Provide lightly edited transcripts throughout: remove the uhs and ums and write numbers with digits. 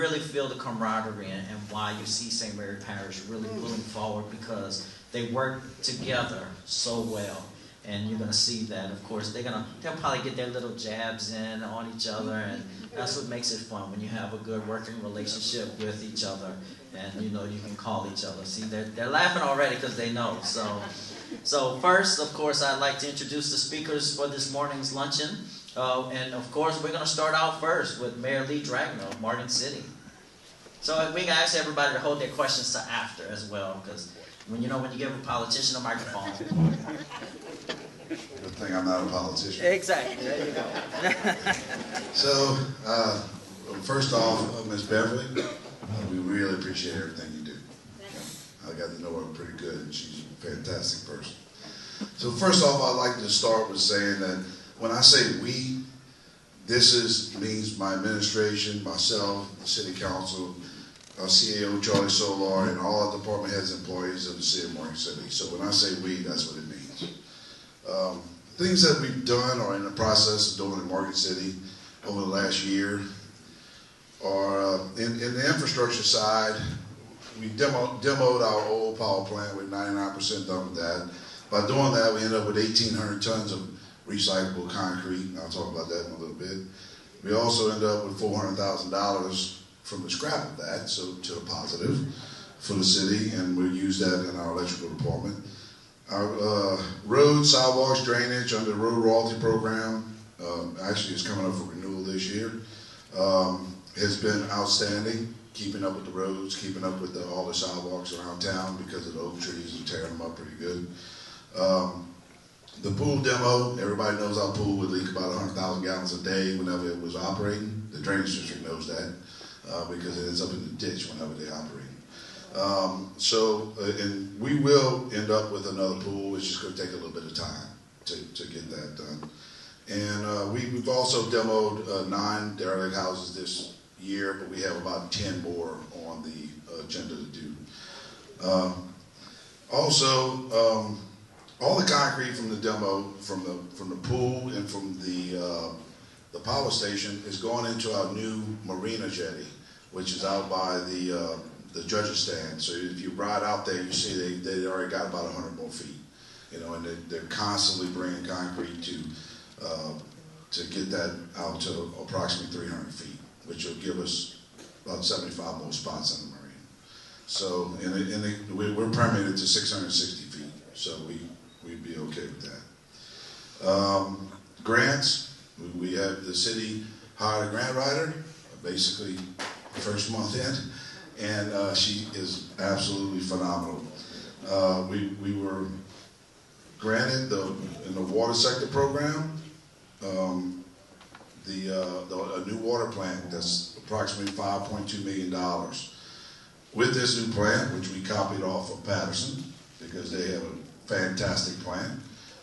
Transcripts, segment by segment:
really feel the camaraderie and why you see St. Mary Parish really moving forward, because they work together so well. And you're going to see that, of course, they'll probably get their little jabs in on each other, and that's what makes it fun, when you have a good working relationship with each other, and you can call each other. See, they're laughing already because they know. So first, of course, I'd like to introduce the speakers for this morning's luncheon. And of course, we're going to start out first with Mayor Lee Dragno of Morgan City. So we can ask everybody to hold their questions to after as well, because when you give a politician a microphone. Good thing I'm not a politician. Exactly. There you go. So, first off, Ms. Beverly, we really appreciate everything you do. I got to know her pretty good, and she's a fantastic person. So first off, I'd like to start with saying that when I say we, this means my administration, myself, the city council, our CAO, Charlie Solar, and all our department heads and employees of the city of Morgan City. So when I say we, that's what it means. Things that we've done or in the process of doing in Morgan City over the last year are in the infrastructure side. We demoed our old power plant with 99% done with that. By doing that, we ended up with 1,800 tons of recyclable concrete. I'll talk about that in a little bit. We also ended up with $400,000 from the scrap of that, so to a positive for the city, and we'll use that in our electrical department. Our road, sidewalks, drainage under the road royalty program actually is coming up for renewal this year. Has been outstanding, keeping up with the roads, keeping up with all the sidewalks around town because of the oak trees and tearing them up pretty good. The pool demo, everybody knows our pool would leak about 100,000 gallons a day whenever it was operating. The drainage district knows that because it ends up in the ditch whenever they operate. And we will end up with another pool. It's just going to take a little bit of time to get that done. And we've also demoed 9 derelict houses this year, but we have about 10 more on the agenda to do. All the concrete from the demo, from the pool and from the power station is going into our new marina jetty, which is out by the judges stand. So if you ride out there, you see they already got about 100 more feet, and they're constantly bringing concrete to get that out to approximately 300 feet, which will give us about 75 more spots in the marina. So we're permitted to 660 feet, so we'd be okay with that. Grants, we have the city hired a grant writer, basically first month in. And she is absolutely phenomenal. We were granted in the water sector program a new water plant that's approximately $5.2 million. With this new plant, which we copied off of Patterson because they have a fantastic plant,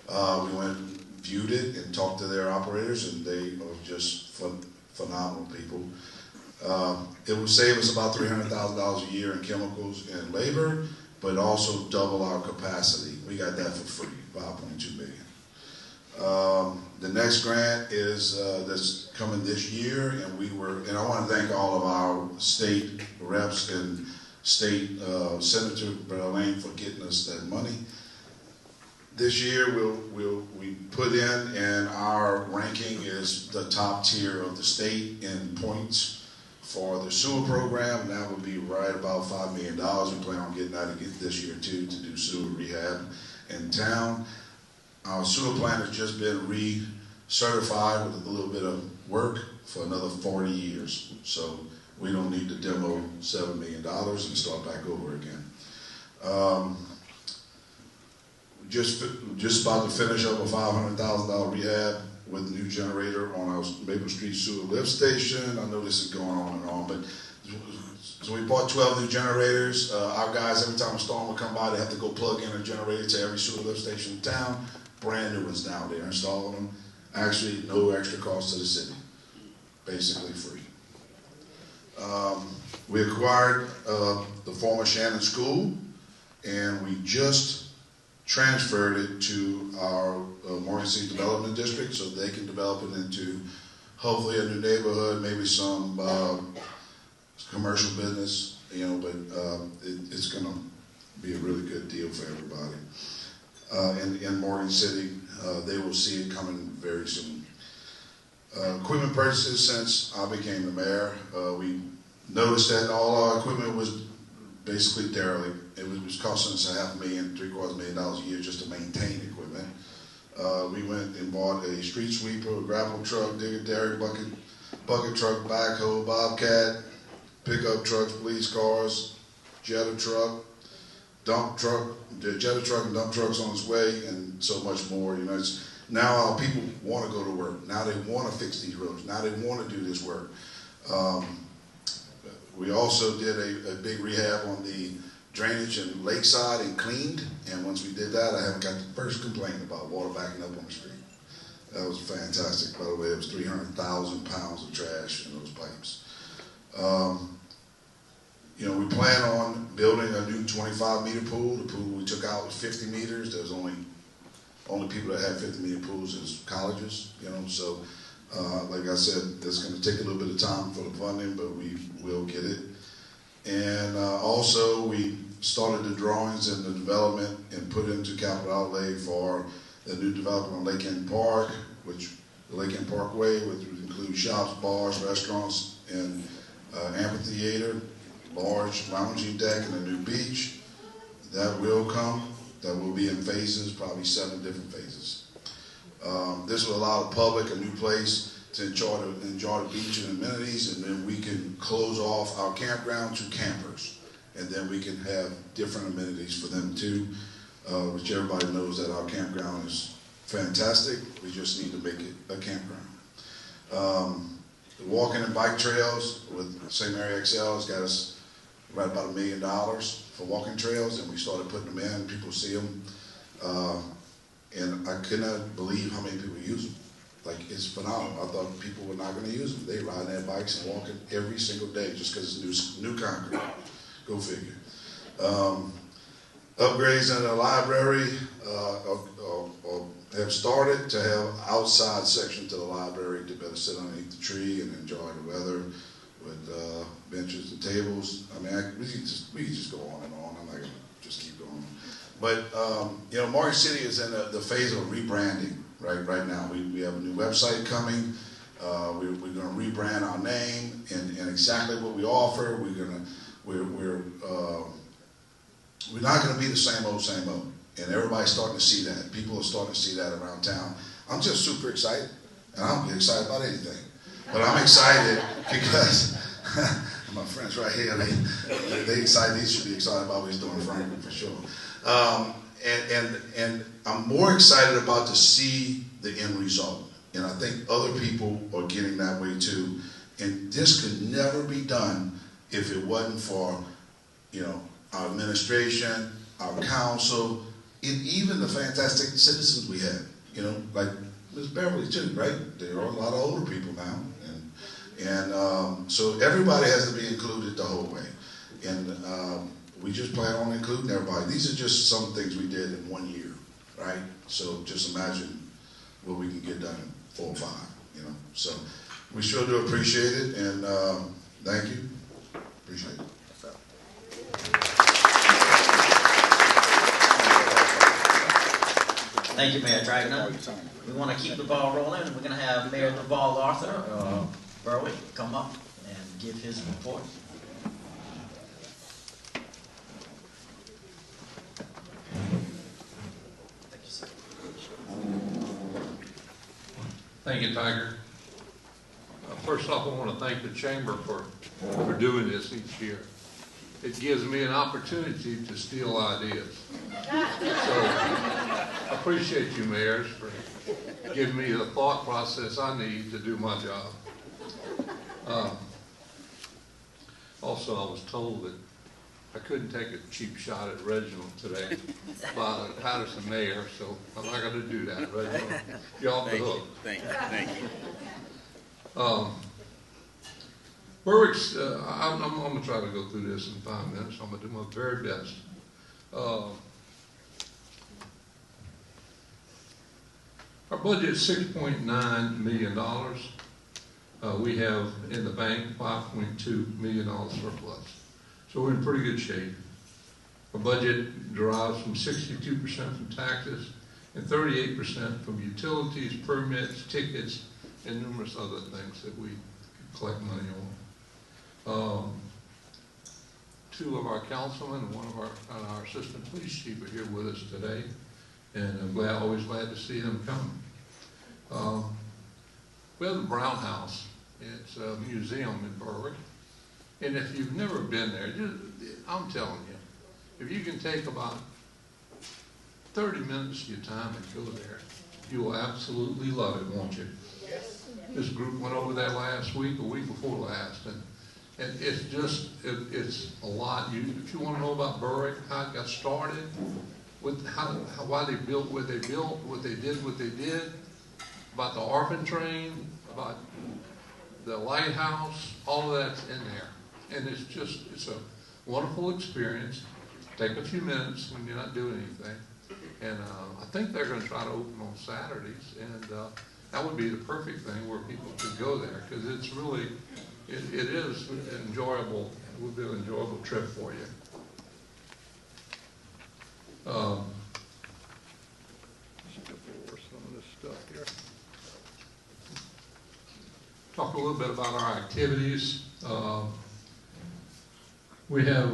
we went and viewed it and talked to their operators, and they are just phenomenal people. It will save us about $300,000 a year in chemicals and labor, but also double our capacity. We got that for free, $5.2 million. The next grant is that's coming this year, and I want to thank all of our state reps and state Senator Berlin for getting us that money. This year we put in, and our ranking is the top tier of the state in points for the sewer program, and that would be right about $5 million. We plan on getting that again this year too, to do sewer rehab in town. Our sewer plant has just been recertified with a little bit of work for another 40 years. So we don't need to demo $7 million and start back over again. Just about to finish up a $500,000 rehab with a new generator on our Maple Street sewer lift station. I know this is going on, but so we bought 12 new generators. Our guys, every time a storm would come by, they have to go plug in a generator to every sewer lift station in town. Brand new ones now. They're installing them. Actually, no extra cost to the city. Basically free. We acquired the former Shannon School, and we just transferred it to our Morgan City Development District so they can develop it into hopefully a new neighborhood, maybe some commercial business, you know, but it's going to be a really good deal for everybody. In Morgan City, they will see it coming very soon. Equipment purchases since I became the mayor, we noticed that all our equipment was basically derelict. It was costing us $500,000, $750,000 a year just to maintain equipment. We went and bought a street sweeper, a gravel truck, digger derrick, bucket truck, backhoe, bobcat, pickup trucks, police cars, jetta truck, dump truck, the jetta truck and dump trucks on its way, and so much more. You know, now our people want to go to work. Now they want to fix these roads. Now they want to do this work. We also did a big rehab on the drainage and lakeside and cleaned. And once we did that, I haven't got the first complaint about water backing up on the street. That was fantastic. By the way, it was 300,000 pounds of trash in those pipes. You know, we plan on building a new 25-meter pool. The pool we took out was 50 meters. There's only people that have 50-meter pools is colleges, you know. So, like I said, it's going to take a little bit of time for the funding, but we will get it. And also, we started the drawings and the development and put into capital outlay for the new development on Lake End Park, which the Lake End Parkway, which would include shops, bars, restaurants, and amphitheater, large lounging deck, and a new beach. That will come. That will be in phases, probably 7 different phases. This will allow the public a new place to enjoy the beach and amenities, and then we can close off our campground to campers, and then we can have different amenities for them too, which everybody knows that our campground is fantastic. We just need to make it a campground. The walking and bike trails with St. Mary XL has got us right about $1 million for walking trails, and we started putting them in. People see them, and I could not believe how many people use them. Like, it's phenomenal. I thought people were not going to use them. They ride their bikes and walking every single day just because it's new concrete. Go figure. Upgrades in the library have started to have outside section to the library to better sit underneath the tree and enjoy the weather with benches and tables. I mean, we could just go on and on. I'm not going to just keep going. But, you know, Morgan City is in the phase of rebranding right now. We have a new website coming. We're going to rebrand our name and exactly what we offer. We're not going to be the same old, and everybody's starting to see that. People are starting to see that around town. I'm just super excited, and I don't get excited about anything, but I'm excited because my friends right here, they excited. They should be excited about what he's doing in Franklin for sure. And I'm more excited about to see the end result, and I think other people are getting that way too. And this could never be done if it wasn't for, you know, our administration, our council, and even the fantastic citizens we have. You know, like Ms. Beverly too, right? There are a lot of older people now, and so everybody has to be included the whole way. And we just plan on including everybody. These are just some things we did in 1 year, right? So just imagine what we can get done in 4 or 5, you know. So we sure do appreciate it, and thank you. Appreciate it. Thank you, Mayor Dragna. We want to keep the ball rolling, and we're going to have Mayor Duval Arthur Berwick come up and give his report. Thank you, sir. Thank you, Tiger. First off, I want to thank the Chamber for doing this each year. It gives me an opportunity to steal ideas. So I appreciate you, mayors, for giving me the thought process I need to do my job. Also, I was told that I couldn't take a cheap shot at Reginald today by the Patterson mayor, so I'm not going to do that. Reginald, you're off the hook. Thank you. Berwick's, I'm going to try to go through this in 5 minutes. I'm going to do my very best. Our budget is $6.9 million. We have in the bank $5.2 million surplus. So we're in pretty good shape. Our budget derives from 62% from taxes and 38% from utilities, permits, tickets, and numerous other things that we collect money on. Two of our councilmen and one of our assistant police chief are here with us today, and I'm always glad to see them come. We have the Brown House. It's a museum in Berwick, and if you've never been there, I'm telling you, if you can take about 30 minutes of your time and go there, you will absolutely love it, won't you? Yes. This group went over there last week, a week before last, and it's just, it's a lot. If you want to know about Berwick, how it got started, why they built what they built, what they did, about the orphan train, about the lighthouse, all of that's in there. And it's a wonderful experience. Take a few minutes when you're not doing anything. And I think they're going to try to open on Saturdays, and that would be the perfect thing where people could go there, because it's really, it is enjoyable. It would be an enjoyable trip for you. Skip over some of this stuff here. Talk a little bit about our activities. We have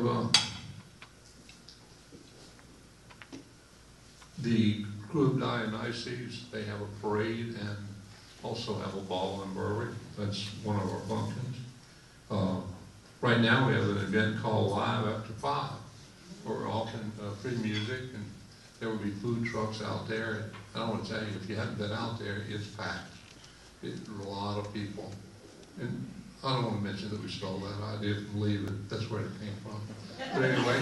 the Crew of Dionysus. They have a parade and also have a ball in Berwick. That's one of our functions. Right now we have an event called Live After 5. We're offering free music, and there will be food trucks out there. And I don't want to tell you, if you haven't been out there, it's packed. It's a lot of people. And I don't want to mention that we stole that idea from Lee, but that's where it came from. But anyway,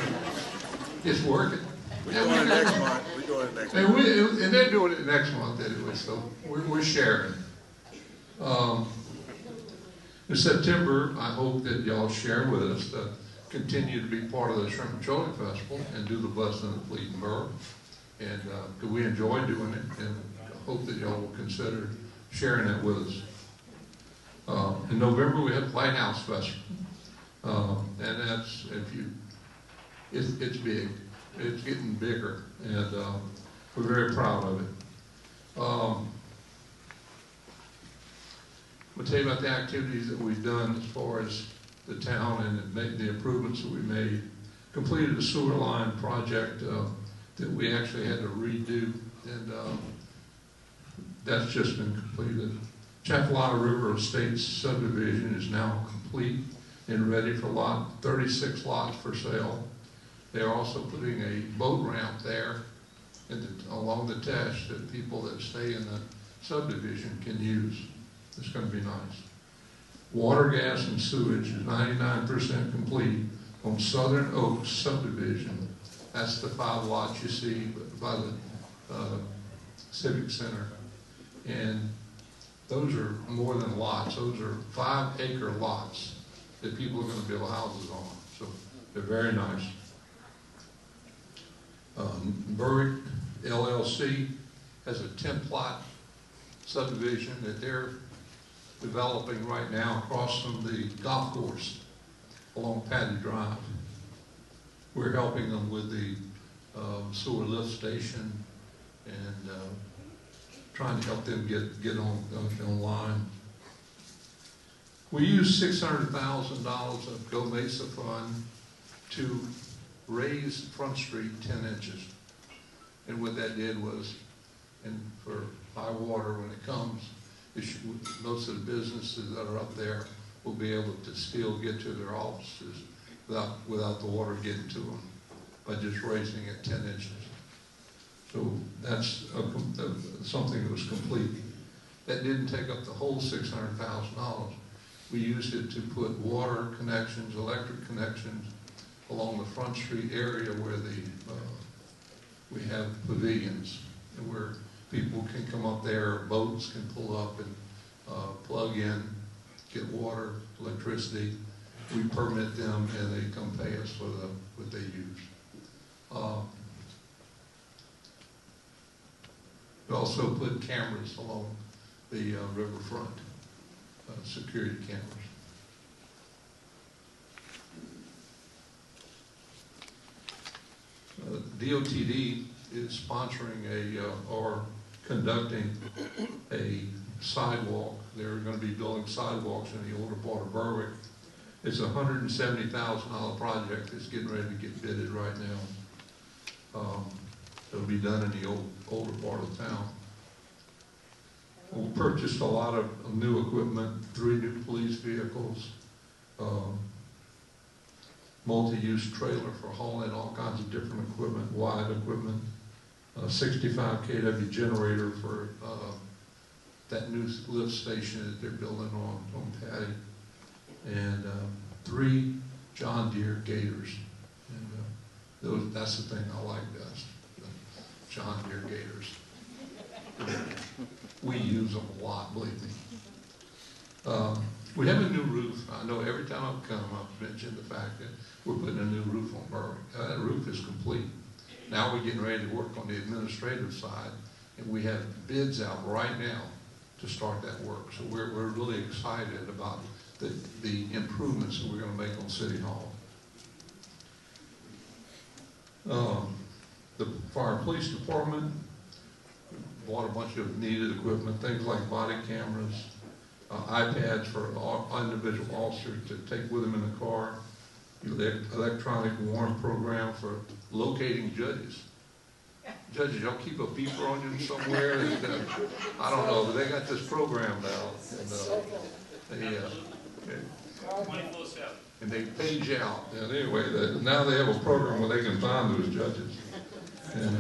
it's working. We're doing it next month. We're doing it next month. And they're doing it next month anyway, so we're sharing. In September, I hope that y'all share with us to continue to be part of the Shrimp and Trolling Festival and do the Blessing of the Fleet and Burr. And we enjoy doing it, and hope that y'all will consider sharing that with us. In November, we have Lighthouse Festival, and that's, it's big. It's getting bigger, and we're very proud of it. I'm going to tell you about the activities that we've done as far as the town and the improvements that we made. Completed a sewer line project that we actually had to redo, and that's just been completed. Chapelota River Estates subdivision is now complete and ready for 36 lots for sale. They're also putting a boat ramp there along the Tesh that people that stay in the subdivision can use. It's going to be nice. Water, gas, and sewage is 99% complete on Southern Oaks subdivision. That's the 5 lots you see by the Civic Center. And those are more than lots. Those are 5-acre lots that people are going to build houses on. So they're very nice. Berwick LLC has a 10-plot subdivision that they're developing right now across from the golf course along Paddy Drive. We're helping them with the sewer lift station and trying to help them get online. We used $600,000 of Go Mesa Fund to raise Front Street 10 inches. And what that did was, and for high water when it comes, most of the businesses that are up there will be able to still get to their offices without the water getting to them by just raising it 10 inches. So that's something that was complete. That didn't take up the whole $600,000. We used it to put water connections, electric connections along the Front Street area where we have pavilions, and where people can come up there, boats can pull up and plug in, get water, electricity. We permit them, and they come pay us for what they use. We also put cameras along the riverfront. security cameras. DOTD is sponsoring or conducting a sidewalk. They're going to be building sidewalks in the older part of Berwick. It's a $170,000 project that's getting ready to get bidded right now. It'll be done in the older part of town. We purchased a lot of new equipment, 3 new police vehicles, multi-use trailer for hauling all kinds of different equipment, wide equipment, 65 kW generator for that new lift station that they're building on Patty, and 3 John Deere Gators. And that's the thing I like best, the John Deere Gators. We use them a lot, believe me. We have a new roof. I know every time I've come, I've mentioned the fact that we're putting a new roof on Berwick. That roof is complete. Now we're getting ready to work on the administrative side, and we have bids out right now to start that work. So we're really excited about the improvements that we're going to make on City Hall. For our police department, bought a bunch of needed equipment, things like body cameras, iPads for individual officers to take with them in the car, electronic warrant program for locating judges. Judges, y'all keep a beeper on you somewhere? I don't know, but they got this program now. And they page out. And anyway, now they have a program where they can find those judges. And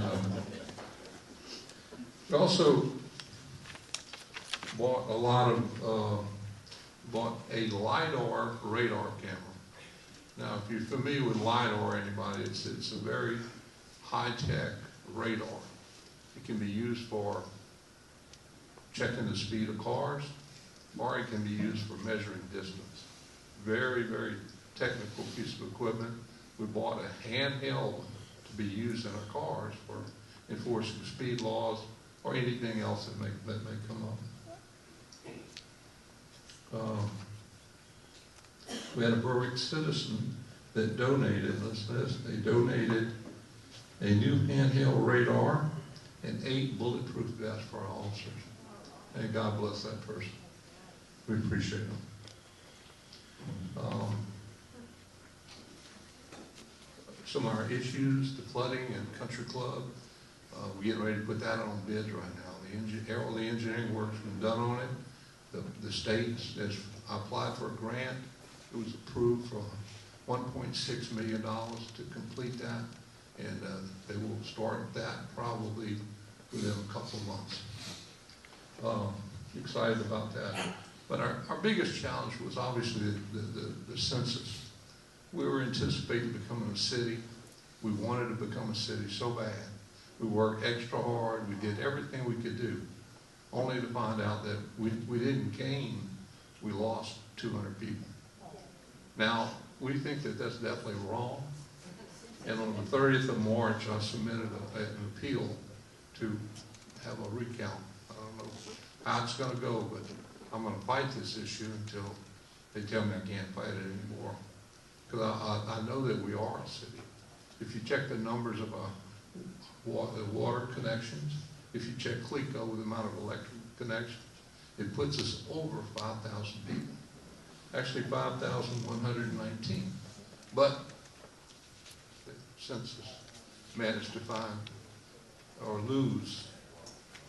we also bought a LiDAR radar camera. Now, if you're familiar with LiDAR, anybody, it's a very high-tech radar. It can be used for checking the speed of cars, or it can be used for measuring distance. Very, very technical piece of equipment. We bought a handheld to be used in our cars for enforcing speed laws or anything else that may come up. We had a Berwick citizen that donated, they donated a new handheld radar and 8 bulletproof vests for our officers. And God bless that person. We appreciate them. Some of our issues, the flooding and country club, we're getting ready to put that on bids right now. All the engineering work's been done on it. The state has applied for a grant. It was approved for $1.6 million to complete that, and they will start that probably within a couple of months. Excited about that. But our biggest challenge was obviously the census. We were anticipating becoming a city. We wanted to become a city so bad. We worked extra hard. We did everything we could do, only to find out that we didn't gain, we lost 200 people. Now, we think that that's definitely wrong. And on the 30th of March, I submitted an appeal to have a recount. I don't know how it's going to go, but I'm going to fight this issue until they tell me I can't fight it anymore. Because I know that we are a city. If you check the numbers of water connections, if you check CLECO with the amount of electric connections, it puts us over 5,000 people. Actually 5,119. But the census managed to find or lose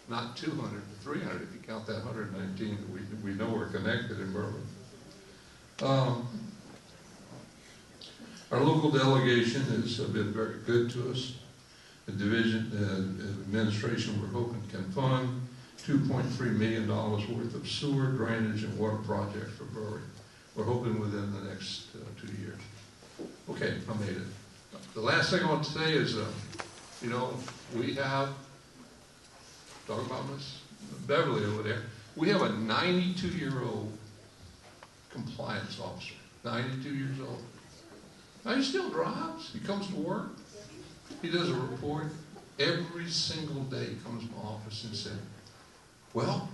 not 200, but 300 if you count that 119 that we know are connected in Berwick. Our local delegation has been very good to us. The division administration, we're hoping, can fund $2.3 million worth of sewer, drainage, and water projects for Berwick. We're hoping within the next 2 years. Okay, I made it. The last thing I want to say is, we have, talking about Miss Beverly over there, we have a 92-year-old compliance officer, 92 years old. Now, he still drives. He comes to work. He does a report every single day. He comes to my office and says, well,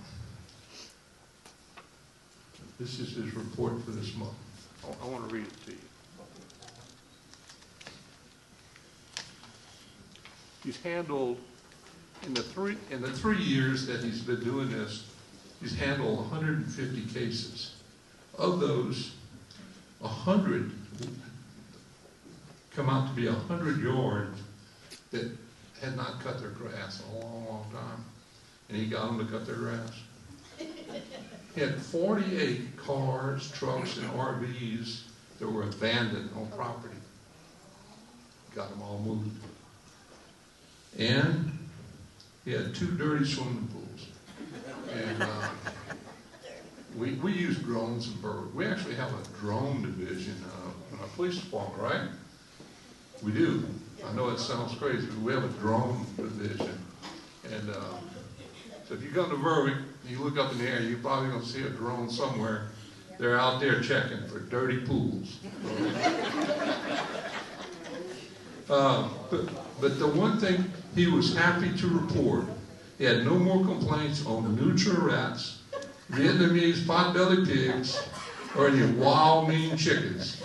This is his report for this month. I want to read it to you. He's handled, in the 3 years that he's been doing this, he's handled 150 cases. Of those, 100 come out to be 100 yards that had not cut their grass in a long, long time. And he got them to cut their grass. He had 48 cars, trucks, and RVs that were abandoned on property. Got them all moved. And he had 2 dirty swimming pools. And we use drones and birds. We actually have a drone division in our police department, right? We do. I know it sounds crazy, but we have a drone division. And so if you come to Berwick, you look up in the air, you're probably going to see a drone somewhere. They're out there checking for dirty pools. But the one thing he was happy to report, he had no more complaints on nutria rats, Vietnamese pot-bellied pigs, or any wild, mean chickens.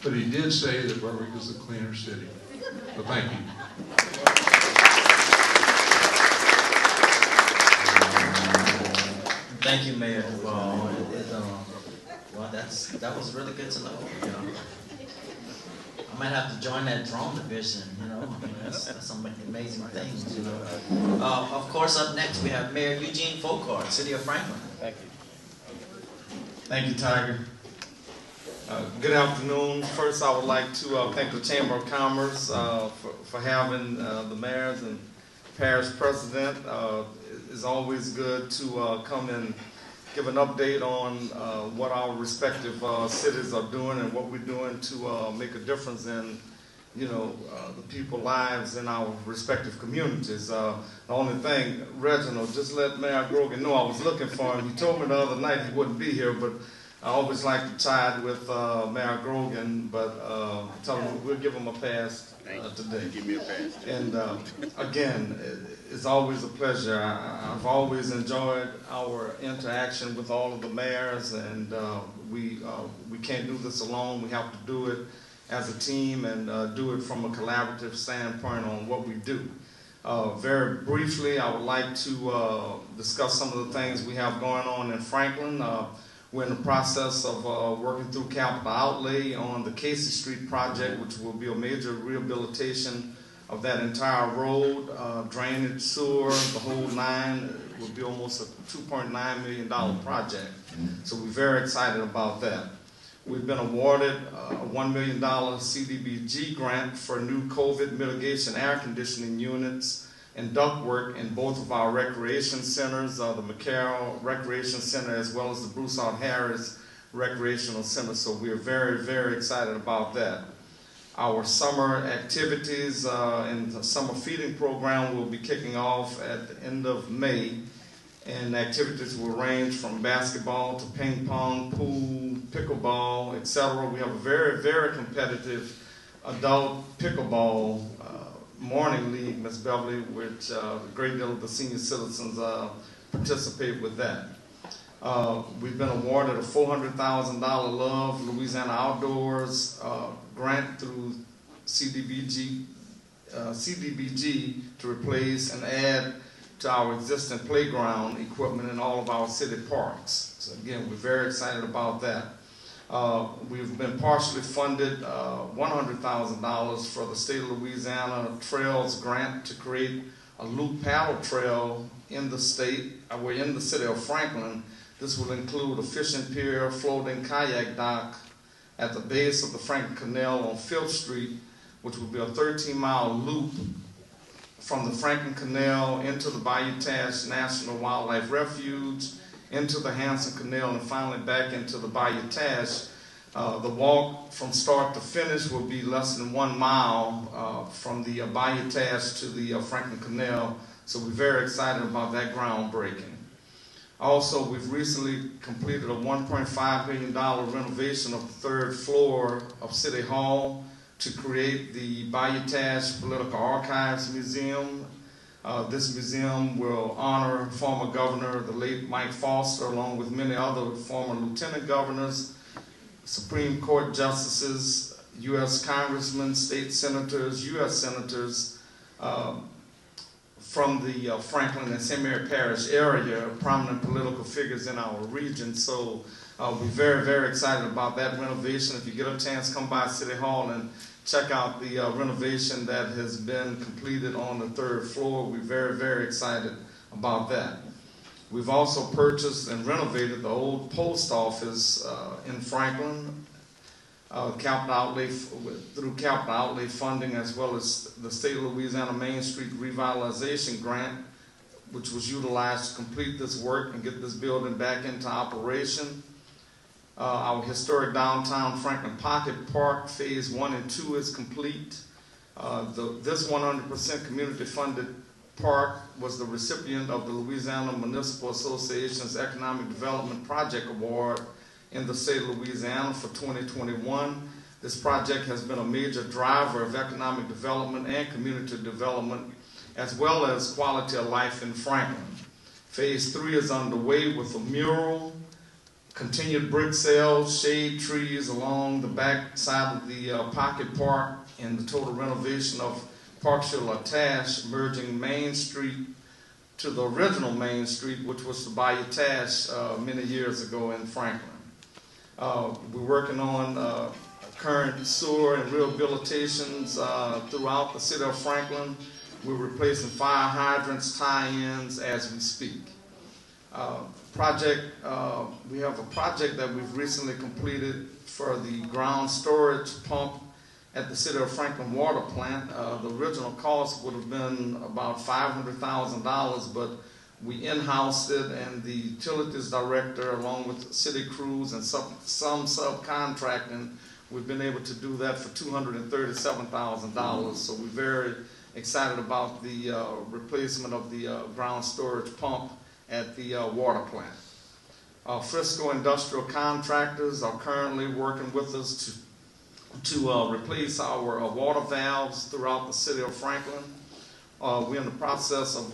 But he did say that Berwick is a cleaner city. So thank you. Thank you, Mayor Duval. Well, that was really good to know. You know, I might have to join that drone division. You know, I mean, that's some amazing things. You know, of course, up next we have Mayor Eugene Folkhart, City of Franklin. Thank you. Thank you, Tiger. Good afternoon. First, I would like to thank the Chamber of Commerce for having the mayors and parish president. It's always good to come and give an update on what our respective cities are doing and what we're doing to make a difference in, you know, the people's lives in our respective communities. The only thing, Reginald, just let Mayor Grogan know I was looking for him. He told me the other night he wouldn't be here, but I always like to tie it with Mayor Grogan, but tell him we'll give him a pass today. Give me a pass. And again, it's always a pleasure. I've always enjoyed our interaction with all of the mayors, and we can't do this alone. We have to do it as a team and do it from a collaborative standpoint on what we do. Very briefly, I would like to discuss some of the things we have going on in Franklin. We're in the process of working through capital outlay on the Casey Street project, which will be a major rehabilitation of that entire road, drainage, sewer, the whole nine. It will be almost a $2.9 million project. So we're very excited about that. We've been awarded a $1 million CDBG grant for new COVID mitigation air conditioning units and ductwork in both of our recreation centers, the McCarroll Recreation Center as well as the Bruce R. Harris Recreational Center. So we're very, very excited about that. Our summer activities and the summer feeding program will be kicking off at the end of May. And activities will range from basketball to ping pong, pool, pickleball, etc. We have a very, very competitive adult pickleball morning league, Ms. Beverly, which a great deal of the senior citizens participate with that. We've been awarded a $400,000 Love Louisiana Outdoors grant through CDBG to replace and add to our existing playground equipment in all of our city parks. So again, we're very excited about that. We've been partially funded $100,000 for the state of Louisiana Trails grant to create a loop paddle trail in the state. We're in the city of Franklin. This will include a fishing pier, floating kayak dock at the base of the Franklin Canal on 5th Street, which will be a 13-mile loop from the Franklin Canal into the Bayou Tash National Wildlife Refuge, into the Hanson Canal, and finally back into the Bayou Tash. The walk from start to finish will be less than 1 mile from the Bayou Tash to the Franklin Canal, so we're very excited about that groundbreaking. Also, we've recently completed a $1.5 million renovation of the 3rd floor of City Hall to create the Bayou Tash Political Archives Museum. This museum will honor former Governor, the late Mike Foster, along with many other former lieutenant governors, Supreme Court justices, U.S. congressmen, state senators, U.S. senators, from the Franklin and St. Mary Parish area, prominent political figures in our region. So we're very, very excited about that renovation. If you get a chance, come by City Hall and check out the renovation that has been completed on the 3rd floor. We're very, very excited about that. We've also purchased and renovated the old post office in Franklin, capital outlay, through capital outlay funding, as well as the State of Louisiana Main Street Revitalization Grant, which was utilized to complete this work and get this building back into operation. Our historic downtown Franklin Pocket Park, Phase 1 and 2 is complete. This 100% community-funded park was the recipient of the Louisiana Municipal Association's Economic Development Project Award in the state of Louisiana for 2021. This project has been a major driver of economic development and community development, as well as quality of life in Franklin. Phase 3 is underway with a mural, continued brick sales, shade trees along the back side of the Pocket Park, and the total renovation of Park-Shiller-Tash, merging Main Street to the original Main Street, which was the Bayou Tash many years ago in Franklin. We're working on current sewer and rehabilitations throughout the city of Franklin. We're replacing fire hydrants, tie-ins as we speak. We have a project that we've recently completed for the ground storage pump at the City of Franklin water plant. The original cost would have been about $500,000, but we in-housed it, and the utilities director, along with city crews and some subcontracting, we've been able to do that for $237,000. So we're very excited about the replacement of the ground storage pump at the water plant. Frisco Industrial Contractors are currently working with us to replace our water valves throughout the city of Franklin. We're in the process of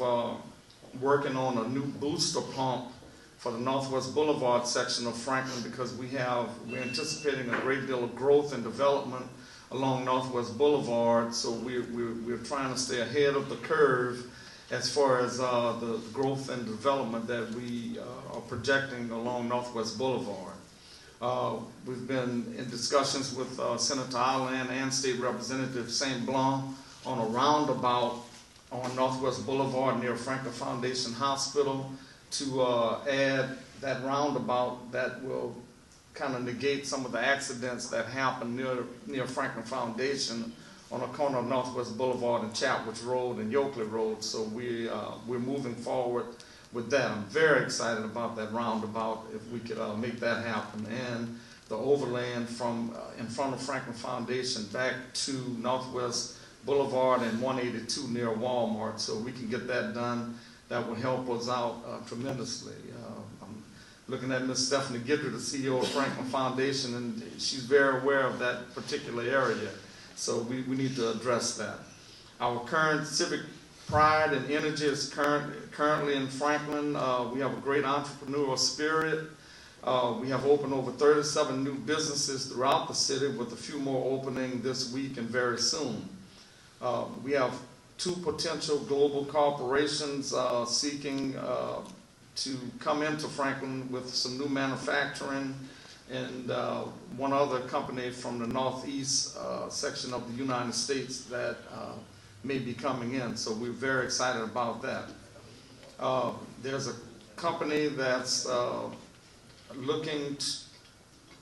working on a new booster pump for the Northwest Boulevard section of Franklin, because we're anticipating a great deal of growth and development along Northwest Boulevard. So we're trying to stay ahead of the curve as far as the growth and development that we are projecting along Northwest Boulevard. We've been in discussions with Senator Allen and State Representative St. Blanc on a roundabout on Northwest Boulevard near Franklin Foundation Hospital to add that roundabout that will kind of negate some of the accidents that happen near Franklin Foundation on the corner of Northwest Boulevard and Chapwich Road and Yoakley Road. So we're moving forward with that. I'm very excited about that roundabout, if we could make that happen, and the overland from in front of Franklin Foundation back to Northwest Boulevard and 182 near Walmart, so we can get that done. That will help us out tremendously. I'm looking at Ms. Stephanie Guidry, the CEO of Franklin Foundation, and she's very aware of that particular area. So we need to address that. Our current civic pride and energy is currently in Franklin. We have a great entrepreneurial spirit. We have opened over 37 new businesses throughout the city, with a few more opening this week and very soon. We have 2 potential global corporations seeking to come into Franklin with some new manufacturing, and one other company from the northeast section of the United States that may be coming in. So we're very excited about that. There's a company that's looking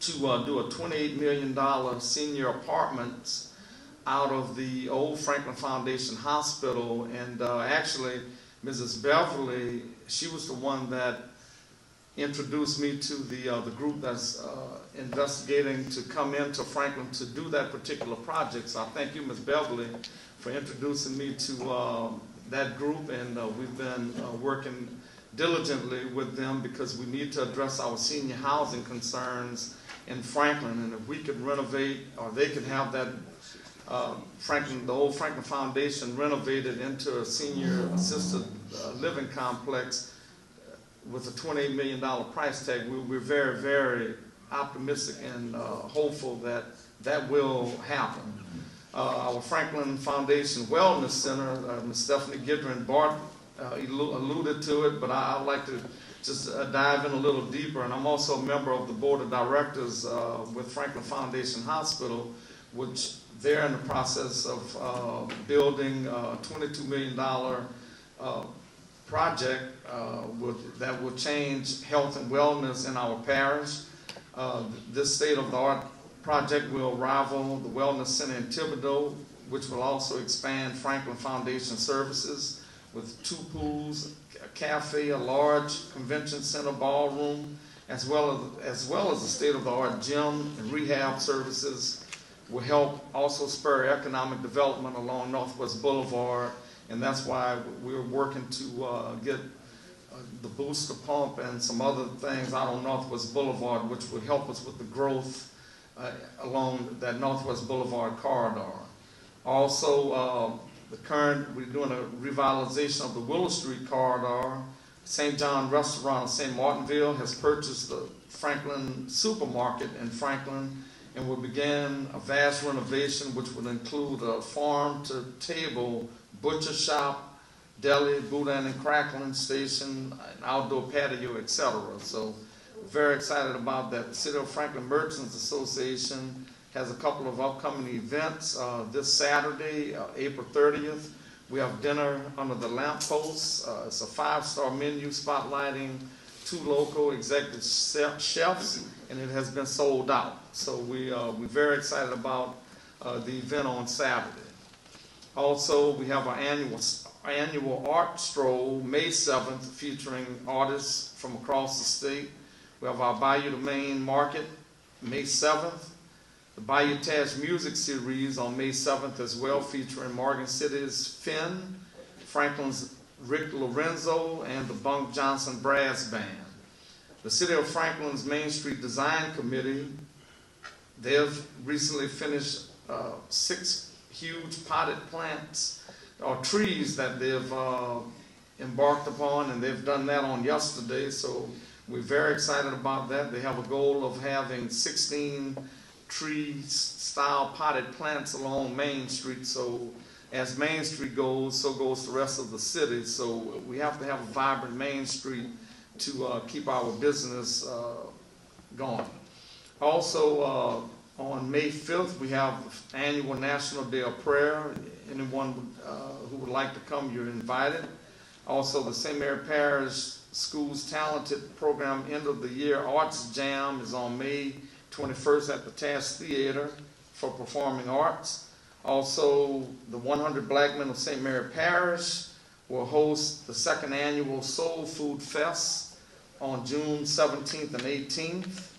to do a $28 million senior apartments out of the old Franklin Foundation Hospital, and actually Mrs. Beverly, she was the one that introduced me to the group that's investigating to come into Franklin to do that particular project. So I thank you, Ms. Beverly, for introducing me to that group, and we've been working diligently with them because we need to address our senior housing concerns in Franklin, and if we could renovate, or they could have that the old Franklin Foundation renovated into a senior assisted living complex with a $28 million price tag. We're very, very optimistic and hopeful that that will happen. Our Franklin Foundation Wellness Center, Ms. Stephanie Gidron Bart alluded to it, but I would like to just dive in a little deeper. And I'm also a member of the board of directors with Franklin Foundation Hospital, which they're in the process of building a $22 million project that will change health and wellness in our parish. This state-of-the-art project will rival the Wellness Center in Thibodeau, which will also expand Franklin Foundation services with 2 pools, a cafe, a large convention center ballroom, as well as a state-of-the-art gym and rehab services. Will help also spur economic development along Northwest Boulevard, and that's why we're working to get the booster pump and some other things out on Northwest Boulevard, which would help us with the growth along that Northwest Boulevard corridor. Also, we're doing a revitalization of the Willow Street corridor. St. John Restaurant of St. Martinville has purchased the Franklin Supermarket in Franklin, and will begin a vast renovation which would include a farm-to-table butcher shop, deli, boudin and crackling station, an outdoor patio, etc. So very excited about that. The City of Franklin Merchants Association has a couple of upcoming events. This Saturday, April 30th, we have dinner under the lamppost. It's a 5-star menu spotlighting 2 local executive chefs, and it has been sold out. So we're very excited about the event on Saturday. Also, we have our annual art stroll, May 7th, featuring artists from across the state. We have our Bayou to Maine Market, May 7th. The Bayou Tash Music Series on May 7th as well, featuring Morgan City's Finn, Franklin's Rick Lorenzo, and the Bunk Johnson Brass Band. The City of Franklin's Main Street Design Committee, they've recently finished 6 huge potted plants or trees that they've embarked upon, and they've done that on yesterday, so we're very excited about that. They have a goal of having 16 tree-style potted plants along Main Street, so as Main Street goes, so goes the rest of the city. So we have to have a vibrant Main Street to keep our business going. Also, on May 5th, we have the annual National Day of Prayer. Anyone who would like to come, you're invited. Also, the St. Mary Parish Schools Talented Program End of the Year Arts Jam is on May 21st at the Tash Theater for performing arts. Also, the 100 Black Men of St. Mary Parish will host the 2nd annual Soul Food Fest on June 17th and 18th.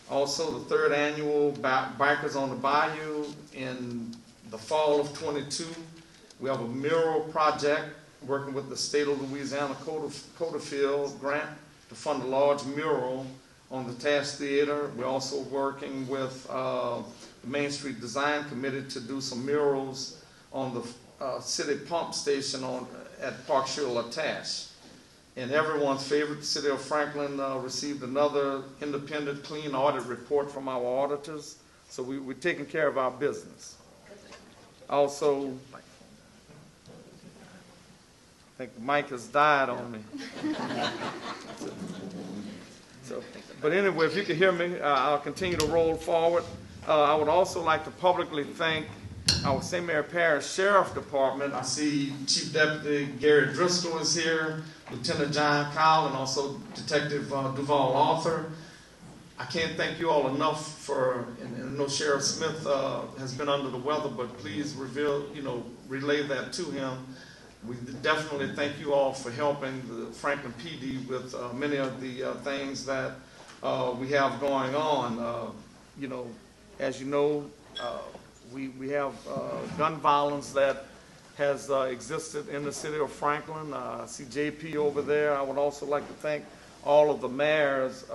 Also, the 3rd annual Bikers on the Bayou in the fall of 22. We have a mural project working with the state of Louisiana Coderfield grant to fund a large mural on the Tash Theater. We're also working with the Main Street Design Committee to do some murals on the city pump station at Park Shula Tash. And everyone's favorite, the City of Franklin received another independent clean audit report from our auditors. So we're taking care of our business. Also, I think the mic has died on me. But anyway, if you can hear me, I'll continue to roll forward. I would also like to publicly thank our St. Mary Parish Sheriff Department. I see Chief Deputy Gary Driscoll is here, Lieutenant John Kyle, and also Detective Duval Arthur. I can't thank you all enough for, and I know Sheriff Smith has been under the weather, but please relay that to him. We definitely thank you all for helping the Franklin PD with many of the things that we have going on. As you know, we have gun violence that has existed in the city of Franklin. I see JP over there. I would also like to thank all of the mayors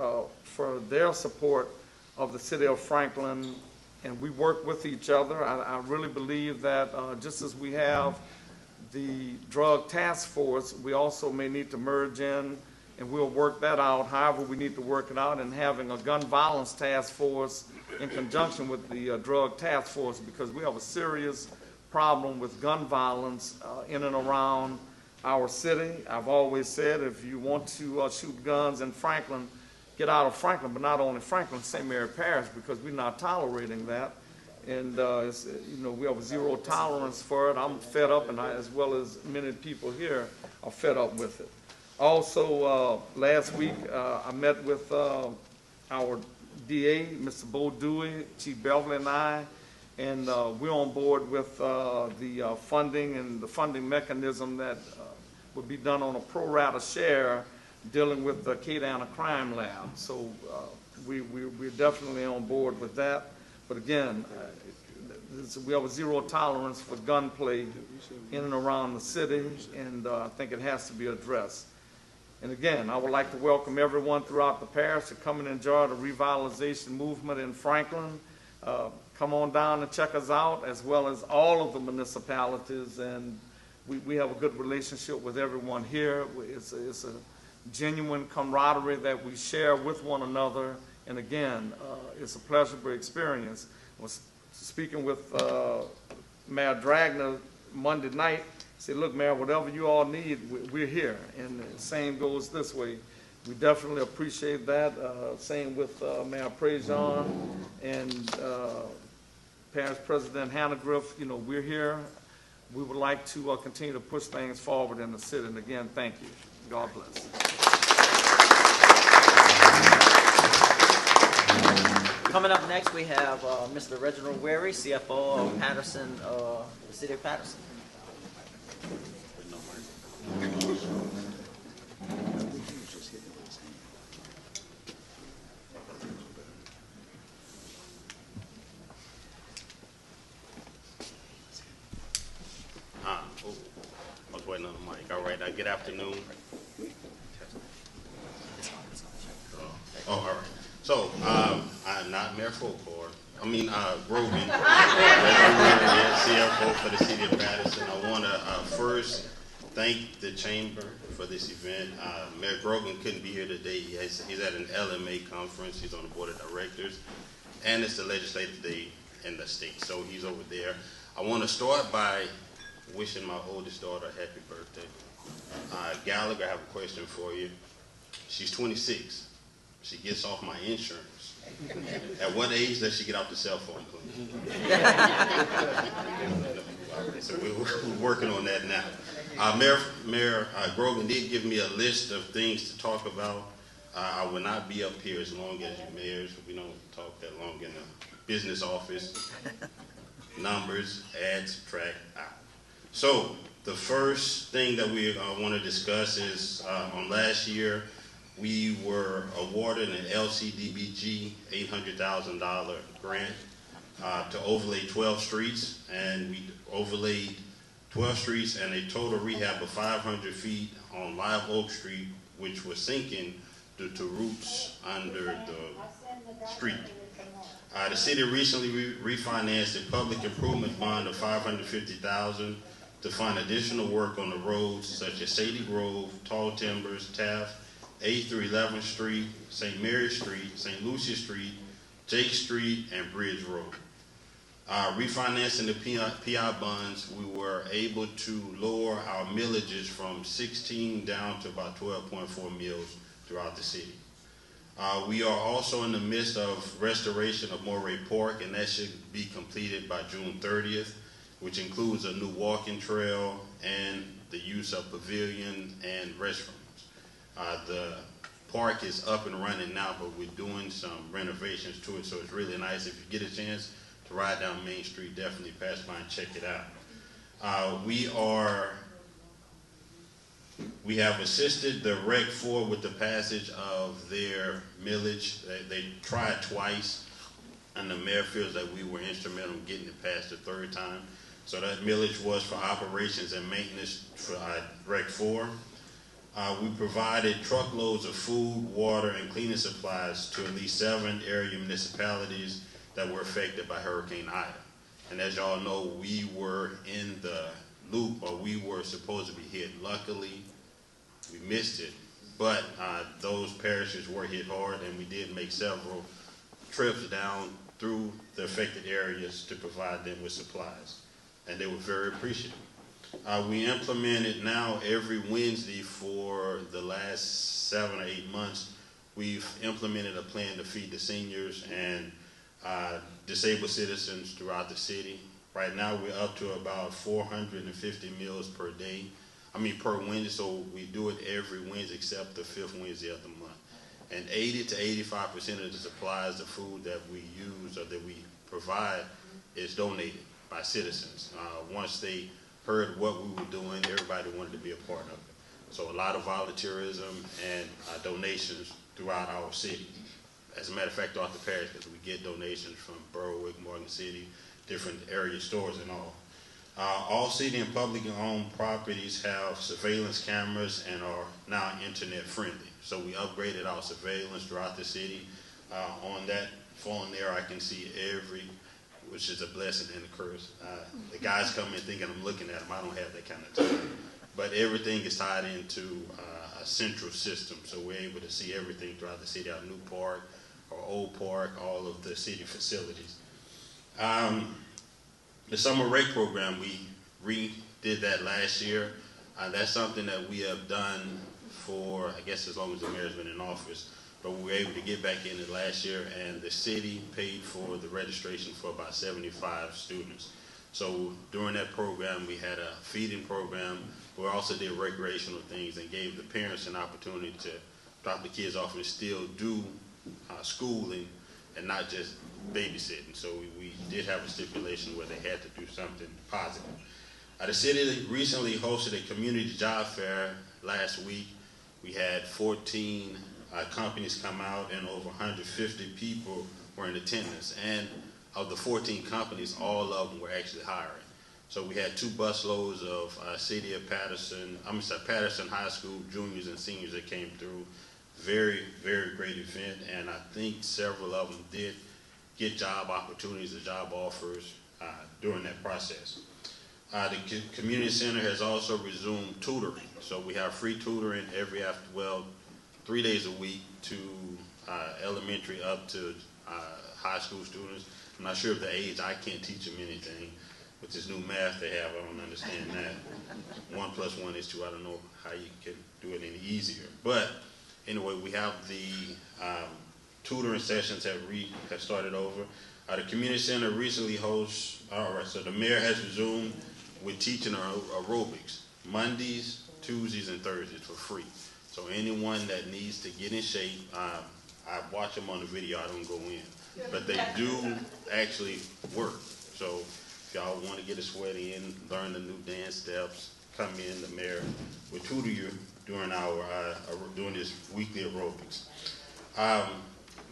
for their support of the city of Franklin and we work with each other. I really believe that just as we have the drug task force, we also may need to merge in, and we'll work that out however we need to work it out, and having a gun violence task force in conjunction with the drug task force, because we have a serious problem with gun violence in and around our city. I've always said if you want to shoot guns in Franklin, get out of Franklin, but not only Franklin, St. Mary Parish, because we're not tolerating that. And we have zero tolerance for it. I'm fed up, and as well as many people here are fed up with it. Also, last week I met with our DA, Mr. Bo Dewey, Chief Beverly, and I, and we're on board with the funding and the funding mechanism that would be done on a pro rata share dealing with the K-Downer Crime Lab. So we're definitely on board with that. But again, we have a zero tolerance for gunplay in and around the city, and I think it has to be addressed. And again, I would like to welcome everyone throughout the parish to come and enjoy the revitalization movement in Franklin. Come on down and check us out, as well as all of the municipalities, and we have a good relationship with everyone here. It's a genuine camaraderie that we share with one another, and again, it's a pleasurable experience. I was speaking with Mayor Dragner Monday night. He said, look, Mayor, whatever you all need, we're here, and the same goes this way. We definitely appreciate that. Same with Mayor Prejean and Parish President Hannover. We're here. We would like to continue to push things forward in the city, and again, thank you. God bless. Coming up next, we have Mr. Reginald Wary, CFO of Patterson, the city of Patterson. I was waiting on the mic. All right, good afternoon. All right. So, I'm not Mayor Folkhart. Grogan, CFO for the city of Patterson. I want to first thank the chamber for this event. Mayor Grogan couldn't be here today. He's at an LMA conference. He's on the board of directors, and it's the legislative day in the state, so he's over there. I want to start by wishing my oldest daughter a happy birthday. Gallagher, I have a question for you. She's 26. She gets off my insurance. At what age does she get off the cell phone plan? So we're working on that now. Mayor Grogan did give me a list of things to talk about. I will not be up here as long as you mayors. We don't talk that long in the business office. Numbers, add, subtract, out. So the first thing that we want to discuss is on last year, we were awarded an LCDBG $800,000 grant to overlay 12 streets, and we overlaid 12 streets and a total rehab of 500 feet on Live Oak Street, which was sinking due to roots under the street. The city recently refinanced a public improvement bond of $550,000 to fund additional work on the roads such as Sadie Grove, Tall Timbers, Taft, 8th through 11th Street, St. Mary Street, St. Lucia Street, Jake Street, and Bridge Road. Refinancing the PI bonds, we were able to lower our millages from 16 down to about 12.4 mills throughout the city. We are also in the midst of restoration of Moray Park, and that should be completed by June 30th, which includes a new walking trail and the use of pavilion and restrooms. The park is up and running now, but we're doing some renovations to it, so it's really nice. If you get a chance to ride down Main Street, definitely pass by and check it out. We have assisted the Rec 4 with the passage of their millage. They tried twice, and the mayor feels that we were instrumental in getting it passed the third time. So that millage was for operations and maintenance for Rec 4. We provided truckloads of food, water, and cleaning supplies to at least 7 area municipalities that were affected by Hurricane Ida. And as y'all know, we were in the loop, or we were supposed to be hit. Luckily, we missed it, but those parishes were hit hard, and we did make several trips down through the affected areas to provide them with supplies, and they were very appreciative. We implemented now every Wednesday for the last 7 or 8 months. We've implemented a plan to feed the seniors and disabled citizens throughout the city. Right now we're up to about 450 meals per day. Per Wednesday, so we do it every Wednesday except the 5th Wednesday of the month. And 80 to 85% of the supplies, the food that we use or that we provide is donated by citizens. Once they heard what we were doing, everybody wanted to be a part of it. So a lot of volunteerism and donations throughout our city. As a matter of fact, throughout the parish, because we get donations from Berwick, Morgan City, different area stores and all. All city and publicly owned properties have surveillance cameras and are now internet friendly. So we upgraded our surveillance throughout the city. On that phone there, I can see which is a blessing and a curse. The guys come in thinking I'm looking at them. I don't have that kind of time. But everything is tied into a central system. So we're able to see everything throughout the city, our new park, our old park, all of the city facilities. The summer rec program, we redid that last year. That's something that we have done for, I guess, as long as the mayor's been in office. But we were able to get back in it last year, and the city paid for the registration for about 75 students. So during that program, we had a feeding program. We also did recreational things and gave the parents an opportunity to drop the kids off and still do schooling and not just babysitting. So we did have a stipulation where they had to do something positive. The city recently hosted a community job fair last week. We had 14 companies come out, and over 150 people were in attendance. And of the 14 companies, all of them were actually hiring. So we had 2 busloads of city of Patterson High School juniors and seniors that came through. Very, very great event, and I think several of them did get job opportunities or job offers during that process. The community center has also resumed tutoring. So we have free tutoring 3 days a week to elementary up to high school students. I'm not sure of the age. I can't teach them anything. With this new math they have, I don't understand that. 1 + 1 is 2. I don't know how you can do it any easier. But anyway, we have the tutoring sessions have started over. The community center recently hosts, so the mayor has resumed with teaching aerobics Mondays, Tuesdays, and Thursdays for free. So anyone that needs to get in shape, I watch them on the video, I don't go in. But they do actually work. So if y'all want to get a sweat in, learn the new dance steps, come in, the mayor will tutor you during this weekly aerobics.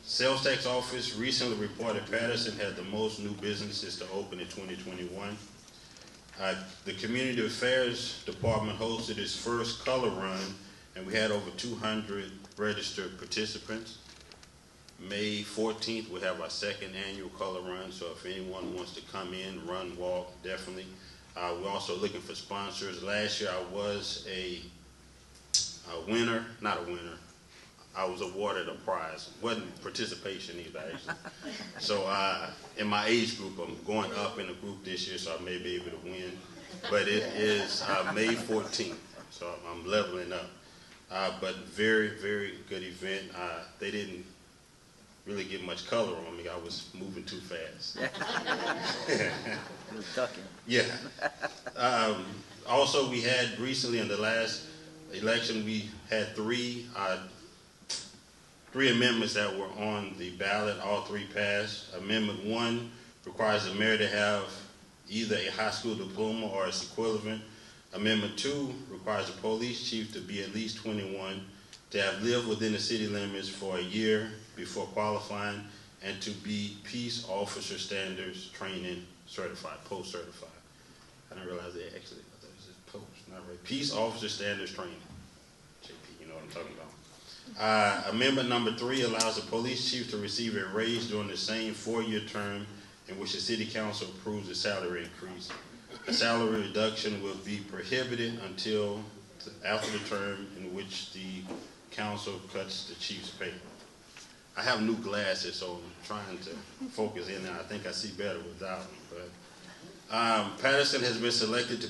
Sales tax office recently reported Patterson had the most new businesses to open in 2021. The community affairs department hosted its first color run, and we had over 200 registered participants. May 14th, we have our 2nd annual color run, so if anyone wants to come in, run, walk, definitely. We're also looking for sponsors. Last year I was a winner, not a winner. I was awarded a prize. Wasn't participation either, actually. So in my age group, I'm going up in the group this year, so I may be able to win. But it is May 14th, so I'm leveling up. But very, very good event. They didn't really get much color on me. I was moving too fast. You were ducking. Yeah. Also, we had recently in the last election, we had three amendments that were on the ballot. All 3 passed. Amendment 1 requires the mayor to have either a high school diploma or its equivalent. Amendment 2 requires the police chief to be at least 21, to have lived within the city limits for a year before qualifying, and to be peace officer standards training certified, post-certified. I didn't realize they actually, I thought it was just post, not right. Peace officer standards training, JP, you know what I'm talking about. Amendment number 3 allows the police chief to receive a raise during the same 4-year term in which the city council approves a salary increase. The salary reduction will be prohibited until after the term in which the council cuts the chief's pay. I have new glasses, so I'm trying to focus in, and I think I see better without them. But Patterson has been selected to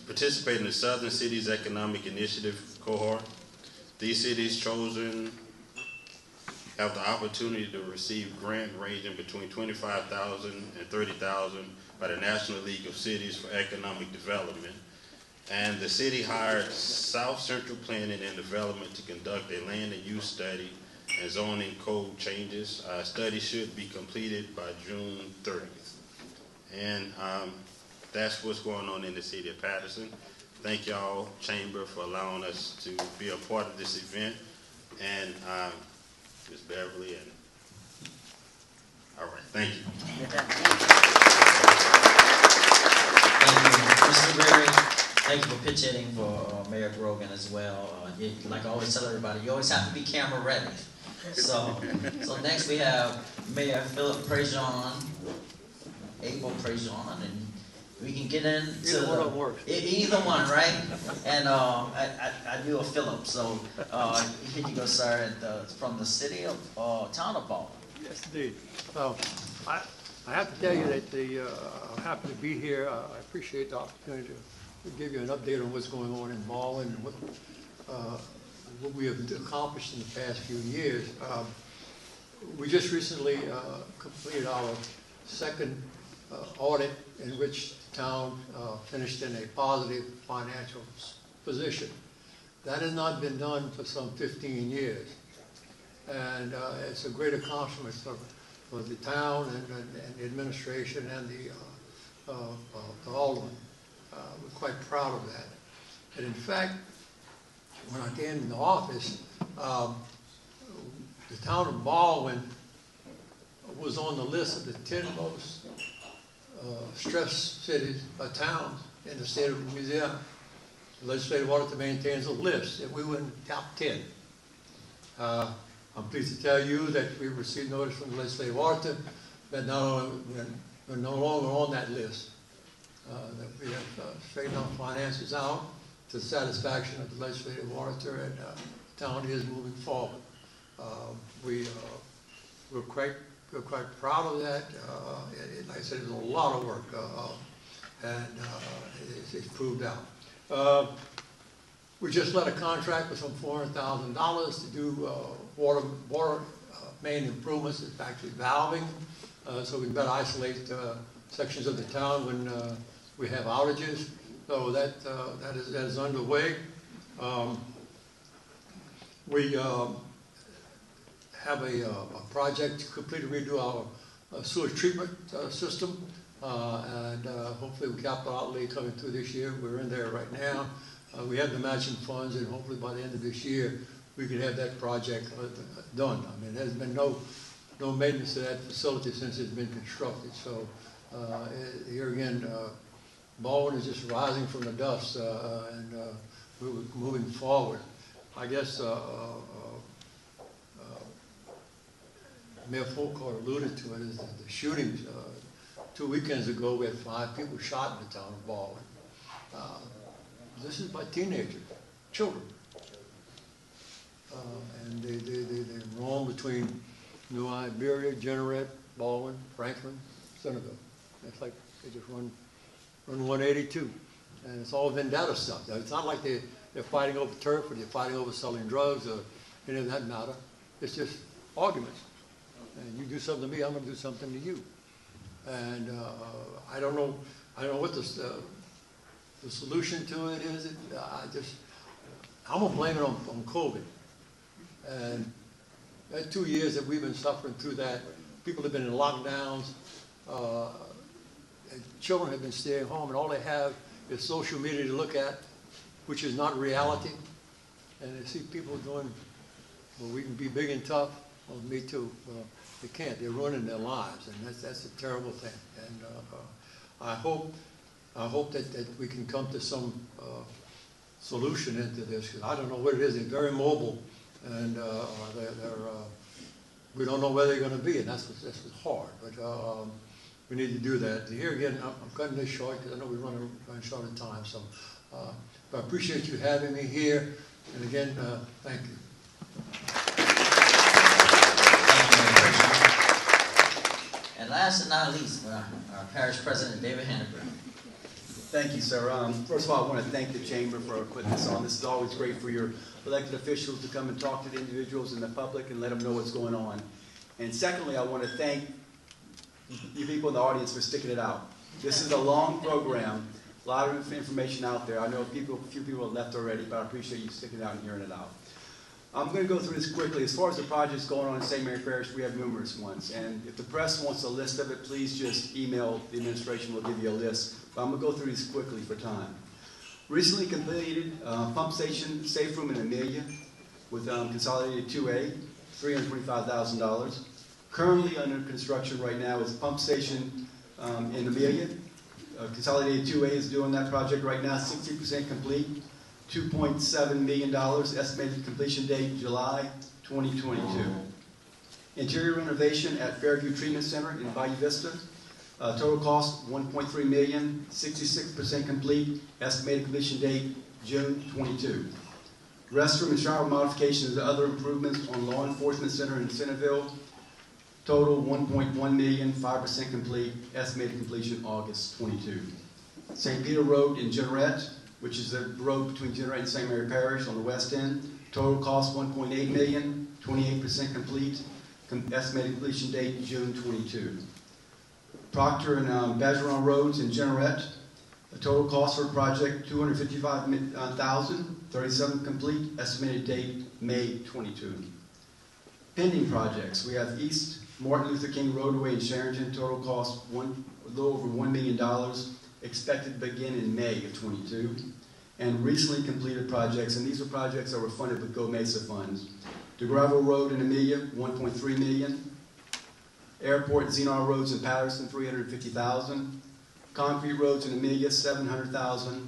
participate in the Southern Cities Economic Initiative Cohort. These cities chosen have the opportunity to receive grant ranging between $25,000 and $30,000 by the National League of Cities for Economic Development. And the city hired South Central Planning and Development to conduct a land and use study and zoning code changes. Study should be completed by June 30th. And that's what's going on in the city of Patterson. Thank y'all, Chamber, for allowing us to be a part of this event. And Ms. Beverly, and all right, thank you. Thank you, Mr. Berry. Thank you for pitch hitting for Mayor Grogan as well. Like I always tell everybody, you always have to be camera ready. So next we have Mayor Philip Prejean, Abel Prejean, and we can get into either one of them works. Either one, right? And I knew a Philip, so here you go, sir. From the city of town of Baldwin. Yes, indeed. I have to tell you that I'm happy to be here. I appreciate the opportunity to give you an update on what's going on in Baldwin and what we have accomplished in the past few years. We just recently completed our second audit in which the town finished in a positive financial position. That has not been done for some 15 years. And it's a great accomplishment for the town and the administration and the aldermen. We're quite proud of that. And in fact, when I came into office, the town of Baldwin was on the list of the 10 most stressed cities, towns in the state of Louisiana. The legislative auditor maintains a list, and we were in the top 10. I'm pleased to tell you that we received notice from the legislative auditor that we're no longer on that list. That we have straightened our finances out to the satisfaction of the legislative auditor, and the town is moving forward. We're quite proud of that. Like I said, it's a lot of work, and it's proved out. We just let a contract with some $400,000 to do water main improvements. It's actually valving, so we can better isolate sections of the town when we have outages. So that is underway. We have a project to completely redo our sewage treatment system, and hopefully with capital outlay coming through this year. We're in there right now. We have the matching funds, and hopefully by the end of this year we can have that project done. I mean, there's been no maintenance to that facility since it's been constructed. So here again, Baldwin is just rising from the dust, and we're moving forward. I guess Mayor Folkhart alluded to it, is the shootings. 2 weekends ago, we had 5 people shot in the town of Baldwin. This is by teenagers, children. And they roam between New Iberia, Jeanerette, Baldwin, Franklin, Centerville. It's like they just run 182. And it's all vendetta stuff. It's not like they're fighting over turf or they're fighting over selling drugs or any of that matter. It's just arguments. And you do something to me, I'm going to do something to you. And I don't know what the solution to it is. I'm going to blame it on COVID. And that 2 years that we've been suffering through that, people have been in lockdowns, and children have been staying home, and all they have is social media to look at, which is not reality. And they see people doing, well, we can be big and tough. Well, me too. Well, they can't. They're ruining their lives, and that's a terrible thing. And I hope that we can come to some solution into this, because I don't know what it is. They're very mobile, and we don't know where they're going to be, and that's what's hard. But we need to do that. Here again, I'm cutting this short because I know we're running short of time. So, but I appreciate you having me here, and again, thank you. And last but not least, our parish president, David Hannover. Thank you, sir. First of all, I want to thank the Chamber for putting this on. This is always great for your elected officials to come and talk to the individuals in the public and let them know what's going on. And secondly, I want to thank you people in the audience for sticking it out. This is a long program, a lot of information out there. I know a few people have left already, but I appreciate you sticking it out and hearing it out. I'm going to go through this quickly. As far as the projects going on in St. Mary Parish, we have numerous ones. And if the press wants a list of it, please just email the administration. We'll give you a list. But I'm going to go through these quickly for time. Recently completed pump station safe room in Amelia with consolidated 2A, $325,000. Currently under construction right now is pump station in Amelia. Consolidated 2A is doing that project right now, 60% complete. $2.7 million, estimated completion date July 2022. Interior renovation at Fairview Treatment Center in Bayou Vista. Total cost $1.3 million, 66% complete, estimated completion date June 22. Restroom and shower modifications and other improvements on Law Enforcement Center in Centerville. Total $1.1 million, 5% complete, estimated completion August 22. St. Peter Road in Jeanerette, which is the road between Jeanerette and St. Mary Parish on the west end. Total cost $1.8 million, 28% complete, estimated completion date June 22. Proctor and Bergeron Roads in Jeanerette, the total cost for the project $255,000, 37 complete, estimated date May 22. Pending projects, we have East Martin Luther King Roadway in Sheridan, total cost a little over $1 million, expected to begin in May of 22, and recently completed projects, and these are projects that were funded with Go Mesa funds. DeGravel Road in Amelia, $1.3 million. Airport and Xenar Roads in Patterson, $350,000. Concrete roads in Amelia, $700,000.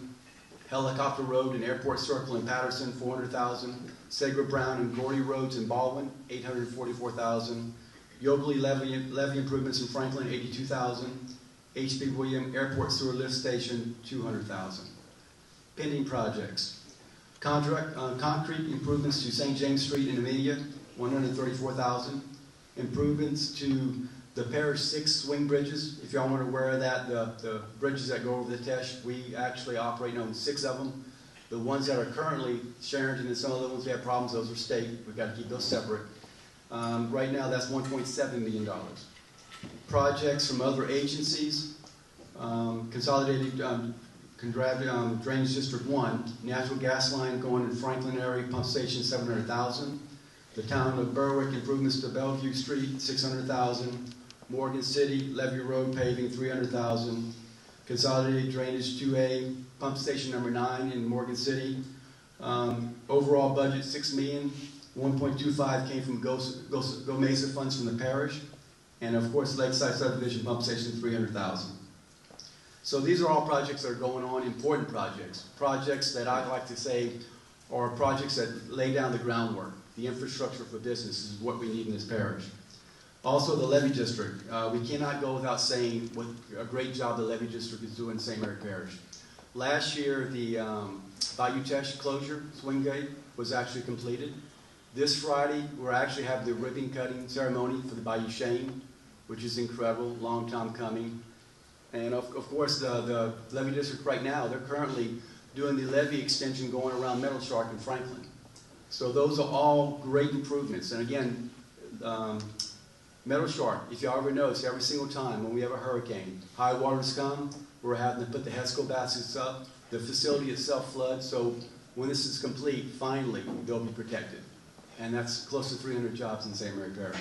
Helicopter Road and Airport Circle in Patterson, $400,000. Segra Brown and Gordy Roads in Baldwin, $844,000. Yogley Levy improvements in Franklin, $82,000. H.B. William Airport Sewer Lift Station, $200,000. Pending projects. Concrete improvements to St. James Street in Amelia, $134,000. Improvements to the Parish 6 swing bridges. If y'all weren't aware of that, the bridges that go over the Tesh, we actually operate on 6 of them. The ones that are currently Sheridan and some of the ones we have problems, those are state. We've got to keep those separate. Right now, that's $1.7 million. Projects from other agencies, Consolidated Drainage District 1, natural gas line going in Franklin area, pump station, $700,000. The town of Berwick improvements to Bellevue Street, $600,000. Morgan City, Levy Road paving, $300,000. Consolidated Drainage 2A, pump station number 9 in Morgan City. Overall budget, $6 million. 1.25 came from Go Mesa funds from the parish. And of course, Lakeside Subdivision pump station, $300,000. So these are all projects that are going on, important projects. Projects that I like to say are projects that lay down the groundwork. The infrastructure for business is what we need in this parish. Also, the Levy District. We cannot go without saying what a great job the Levy District is doing in St. Mary Parish. Last year, the Bayou Tesh closure, swing gate, was actually completed. This Friday, we'll actually have the ribbon cutting ceremony for the Bayou Shane, which is incredible, long time coming. And of course, the Levy District right now, they're currently doing the levee extension going around Meadow Shark in Franklin. So those are all great improvements. And again, Meadow Shark, if you ever notice, every single time when we have a hurricane, high waters come, we're having to put the HESCO baskets up, the facility itself floods, so when this is complete, finally, they'll be protected. And that's close to 300 jobs in St. Mary Parish.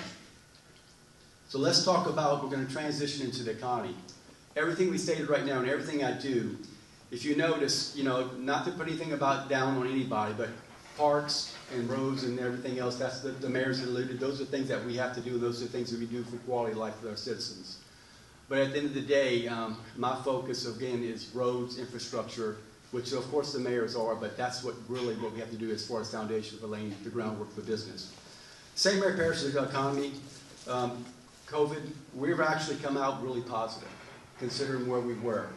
So let's talk about, we're going to transition into the economy. Everything we stated right now and everything I do, if you notice, not to put anything down on anybody, but parks and roads and everything else, that's the mayor's alluded, those are things that we have to do, those are things that we do for quality of life for our citizens. But at the end of the day, my focus again is roads, infrastructure, which of course the mayors are, but that's what we have to do as far as foundation for laying the groundwork for business. St. Mary Parish's economy, COVID, we've actually come out really positive, considering where we were.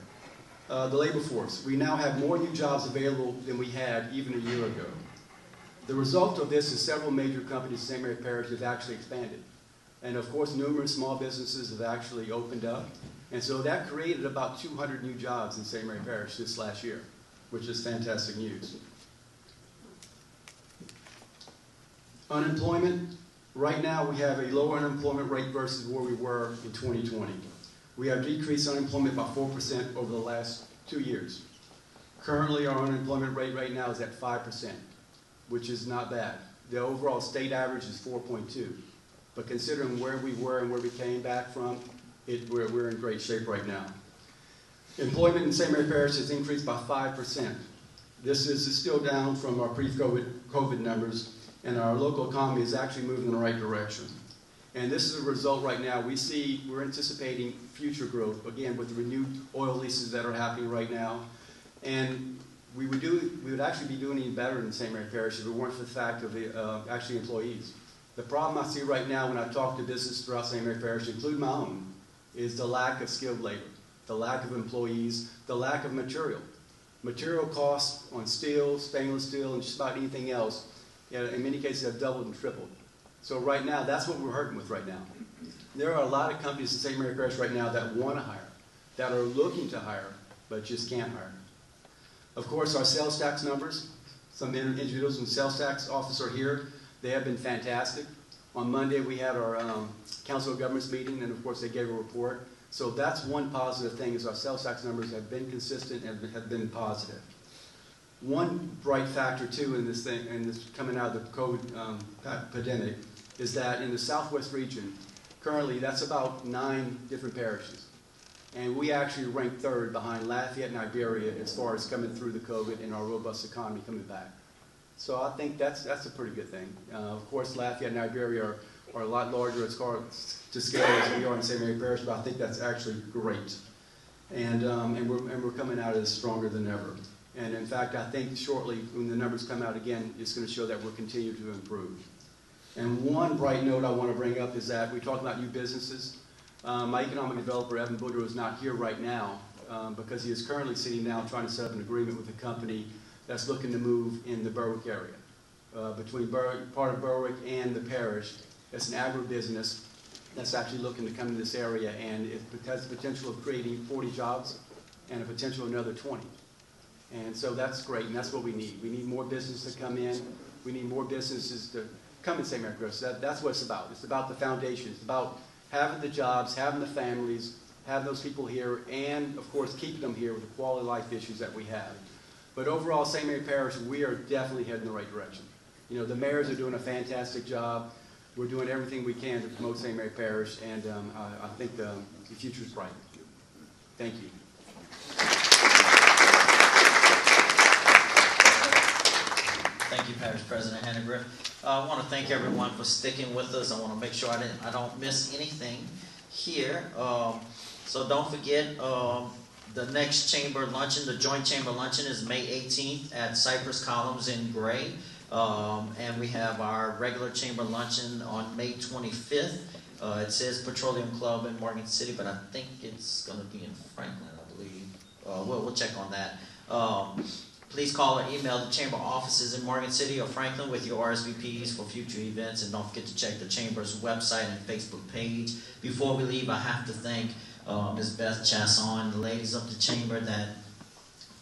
The labor force, we now have more new jobs available than we had even a year ago. The result of this is several major companies in St. Mary Parish have actually expanded. And of course, numerous small businesses have actually opened up. And so that created about 200 new jobs in St. Mary Parish this last year, which is fantastic news. Unemployment, right now we have a lower unemployment rate versus where we were in 2020. We have decreased unemployment by 4% over the last 2 years. Currently, our unemployment rate right now is at 5%, which is not bad. The overall state average is 4.2. But considering where we were and where we came back from, we're in great shape right now. Employment in St. Mary Parish has increased by 5%. This is still down from our pre-COVID numbers, and our local economy is actually moving in the right direction. And this is a result right now. We're anticipating future growth, again, with the renewed oil leases that are happening right now. And we would actually be doing even better in St. Mary Parish if it weren't for the fact of the actually employees. The problem I see right now when I talk to businesses throughout St. Mary Parish, including my own, is the lack of skilled labor, the lack of employees, the lack of material. Material costs on steel, stainless steel, and just about anything else, in many cases have doubled and tripled. So right now, that's what we're hurting with right now. There are a lot of companies in St. Mary Parish right now that want to hire, that are looking to hire, but just can't hire. Of course, our sales tax numbers, some individuals in the sales tax office are here. They have been fantastic. On Monday, we had our Council of Governments meeting, and of course, they gave a report. So that's one positive thing, is our sales tax numbers have been consistent and have been positive. One bright factor, too, in this coming out of the COVID pandemic, is that in the Southwest region, currently, that's about 9 different parishes. And we actually rank 3rd behind Lafayette and Iberia as far as coming through the COVID and our robust economy coming back. So I think that's a pretty good thing. Of course, Lafayette and Iberia are a lot larger as far to scale as we are in St. Mary Parish, but I think that's actually great. And we're coming out of this stronger than ever. And in fact, I think shortly, when the numbers come out again, it's going to show that we'll continue to improve. And one bright note I want to bring up is that we talk about new businesses. My economic developer, Evan Boudreaux, is not here right now because he is currently sitting down trying to set up an agreement with a company that's looking to move in the Berwick area. Between part of Berwick and the parish, it's an agribusiness that's actually looking to come to this area, and it has the potential of creating 40 jobs and a potential of another 20. And so that's great, and that's what we need. We need more business to come in. We need more businesses to come in St. Mary Parish. That's what it's about. It's about the foundation. It's about having the jobs, having the families, having those people here, and, of course, keeping them here with the quality of life issues that we have. But overall, St. Mary Parish, we are definitely heading in the right direction. You know, the mayors are doing a fantastic job. We're doing everything we can to promote St. Mary Parish, and I think the future is bright. Thank you. Thank you, Parish President Hannah. I want to thank everyone for sticking with us. I want to make sure I don't miss anything here. So don't forget, the next chamber luncheon, the joint chamber luncheon, is May 18th at Cypress Columns in Gray. And we have our regular chamber luncheon on May 25th. It says Petroleum Club in Morgan City, but I think it's going to be in Franklin, I believe. We'll check on that. Please call or email the chamber offices in Morgan City or Franklin with your RSVPs for future events, and don't forget to check the chamber's website and Facebook page. Before we leave, I have to thank Ms. Beth Chasson, the ladies of the chamber that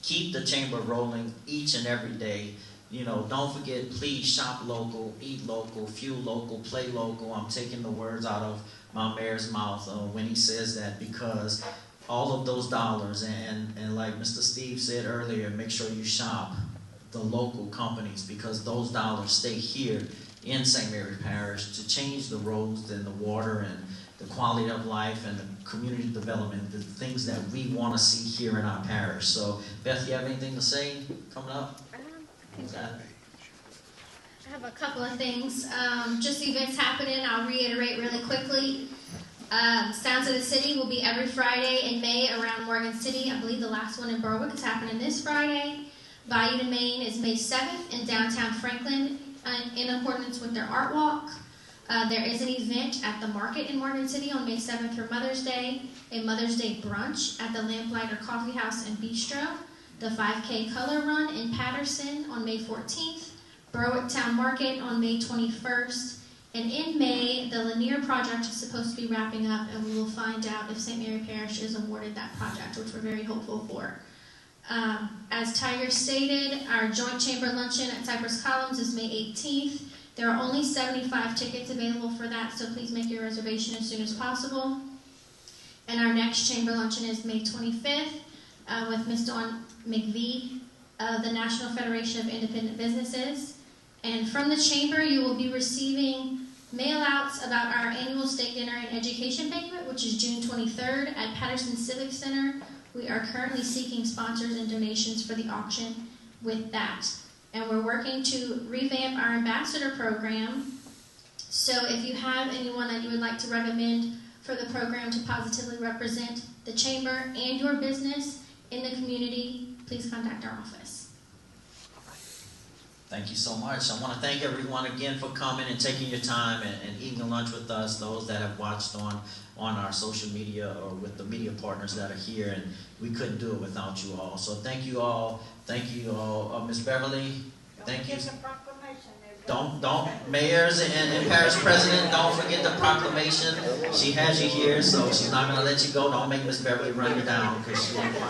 keep the chamber rolling each and every day. You know, don't forget, please shop local, eat local, fuel local, play local. I'm taking the words out of my mayor's mouth when he says that, because all of those dollars, and like Mr. Steve said earlier, make sure you shop the local companies, because those dollars stay here in St. Mary Parish to change the roads and the water and the quality of life and the community development, the things that we want to see here in our parish. So, Beth, you have anything to say coming up? I have a couple of things. Just events happening, I'll reiterate really quickly. Sounds of the City will be every Friday in May around Morgan City. I believe the last one in Berwick is happening this Friday. Bayou to Maine is May 7th in downtown Franklin in accordance with their art walk. There is an event at the market in Morgan City on May 7th for Mother's Day, a Mother's Day brunch at the Lamplighter Coffee House and Bistro, the 5K Color Run in Patterson on May 14th, Berwick Town Market on May 21st, and in May, the Lanier project is supposed to be wrapping up, and we will find out if St. Mary Parish is awarded that project, which we're very hopeful for. As Tiger stated, our joint chamber luncheon at Cypress Columns is May 18th. There are only 75 tickets available for that, so please make your reservation as soon as possible. And our next chamber luncheon is May 25th with Ms. Dawn McVie of the National Federation of Independent Businesses. And from the chamber, you will be receiving mail-outs about our annual state dinner and education banquet, which is June 23rd at Patterson Civic Center. We are currently seeking sponsors and donations for the auction with that. And we're working to revamp our ambassador program. So if you have anyone that you would like to recommend for the program to positively represent the chamber and your business in the community, please contact our office. Thank you so much. I want to thank everyone again for coming and taking your time and eating lunch with us, those that have watched on our social media or with the media partners that are here, and we couldn't do it without you all. So thank you all. Thank you all. Ms. Beverly, thank you. Don't, mayors and parish president, don't forget the proclamation. She has you here, so she's not going to let you go. Don't make Ms. Beverly run you down because she